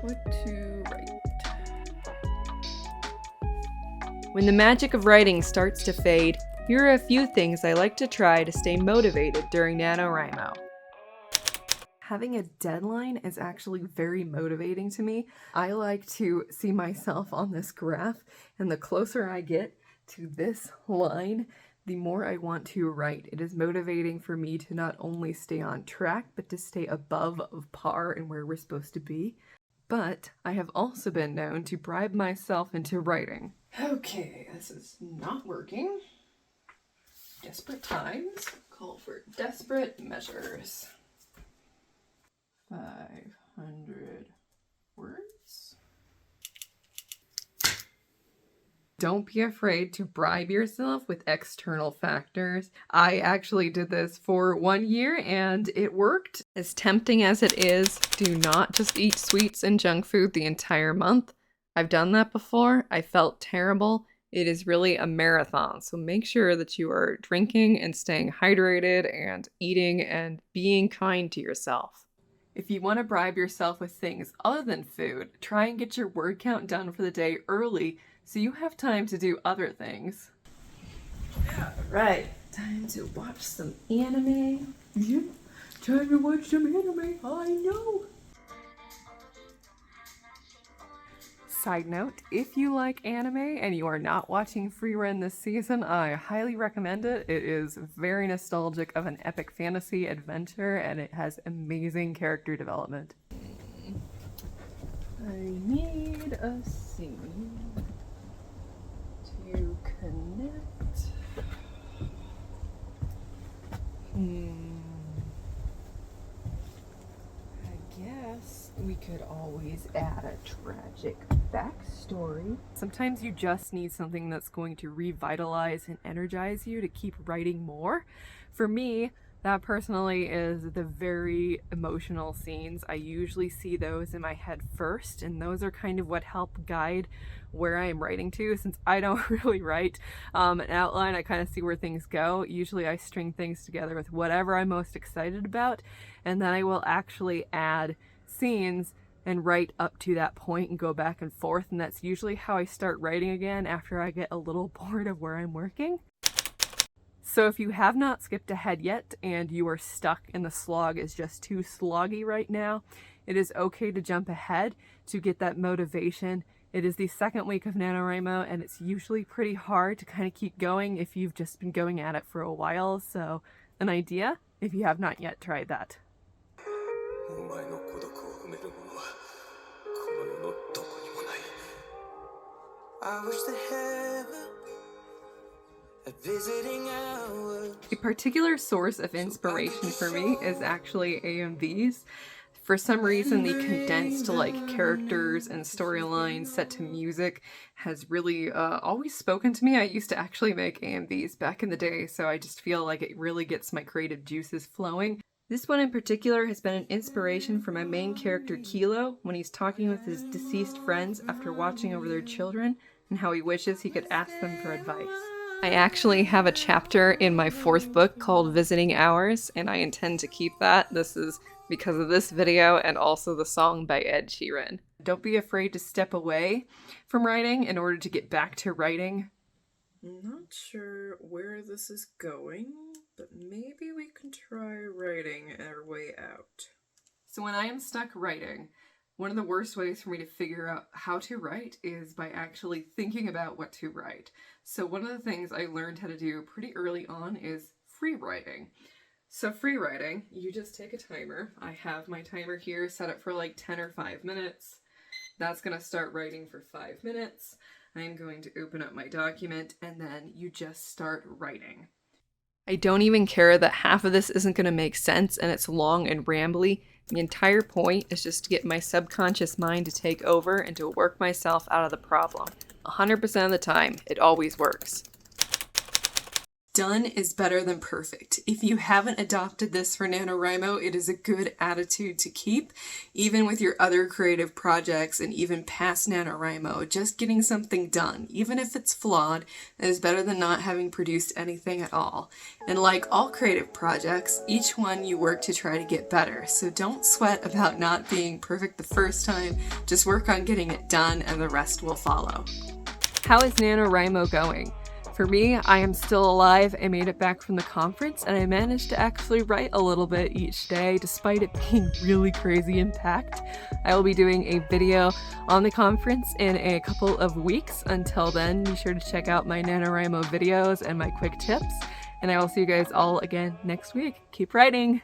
What to write? When the magic of writing starts to fade, here are a few things I like to try to stay motivated during NaNoWriMo. Having a deadline is actually very motivating to me. I like to see myself on this graph, and the closer I get to this line, the more I want to write. It is motivating for me to not only stay on track, but to stay above par and where we're supposed to be. But I have also been known to bribe myself into writing. Okay, this is not working. Desperate times call for desperate measures. 500 words. Don't be afraid to bribe yourself with external factors. I actually did this for 1 year and it worked. As tempting as it is, do not just eat sweets and junk food the entire month. I've done that before. I felt terrible. It is really a marathon, so make sure that you are drinking and staying hydrated and eating and being kind to yourself. If you want to bribe yourself with things other than food, try and get your word count done for the day early so you have time to do other things. Alright, time to watch some anime. Yeah, time to watch some anime, I know! Side note, if you like anime and you are not watching Freerun this season, I highly recommend it. It is very nostalgic of an epic fantasy adventure and it has amazing character development. I need a scene to connect. I guess we could always add a tragic backstory. Sometimes you just need something that's going to revitalize and energize you to keep writing more. For me, that personally is the very emotional scenes. I usually see those in my head first, and those are kind of what help guide where I am writing to. Since I don't really write an outline, I kind of see where things go. Usually I string things together with whatever I'm most excited about, and then I will actually add scenes and write up to that point and go back and forth, and that's usually how I start writing again after I get a little bored of where I'm working. So if you have not skipped ahead yet and you are stuck and the slog is just too sloggy right now, it is okay to jump ahead to get that motivation. It is the second week of NaNoWriMo and it's usually pretty hard to kind of keep going if you've just been going at it for a while, so an idea if you have not yet tried that. I wish the heaven a particular source of inspiration for me is actually AMVs. For some reason, the condensed characters and storylines set to music has really always spoken to me. I used to actually make AMVs back in the day, so I just feel like it really gets my creative juices flowing. This one in particular has been an inspiration for my main character Kilo when he's talking with his deceased friends after watching over their children and how he wishes he could ask them for advice. I actually have a chapter in my 4th book called Visiting Hours, and I intend to keep that. This is because of this video and also the song by Ed Sheeran. Don't be afraid to step away from writing in order to get back to writing. I'm not sure where this is going, but maybe we can try writing our way out. So when I am stuck writing, one of the worst ways for me to figure out how to write is by actually thinking about what to write. So one of the things I learned how to do pretty early on is free writing. So free writing, you just take a timer. I have my timer here set up for like 10 or 5 minutes. That's going to start writing for 5 minutes. I'm going to open up my document and then you just start writing. I don't even care that half of this isn't going to make sense and it's long and rambly. The entire point is just to get my subconscious mind to take over and to work myself out of the problem. 100% of the time, it always works. Done is better than perfect. If you haven't adopted this for NaNoWriMo, it is a good attitude to keep, even with your other creative projects and even past NaNoWriMo. Just getting something done, even if it's flawed, is better than not having produced anything at all. And like all creative projects, each one you work to try to get better. So don't sweat about not being perfect the first time. Just work on getting it done and the rest will follow. How is NaNoWriMo going? For me, I am still alive. I made it back from the conference and I managed to actually write a little bit each day despite it being really crazy and packed. I will be doing a video on the conference in a couple of weeks. Until then, be sure to check out my NaNoWriMo videos and my quick tips. And I will see you guys all again next week. Keep writing!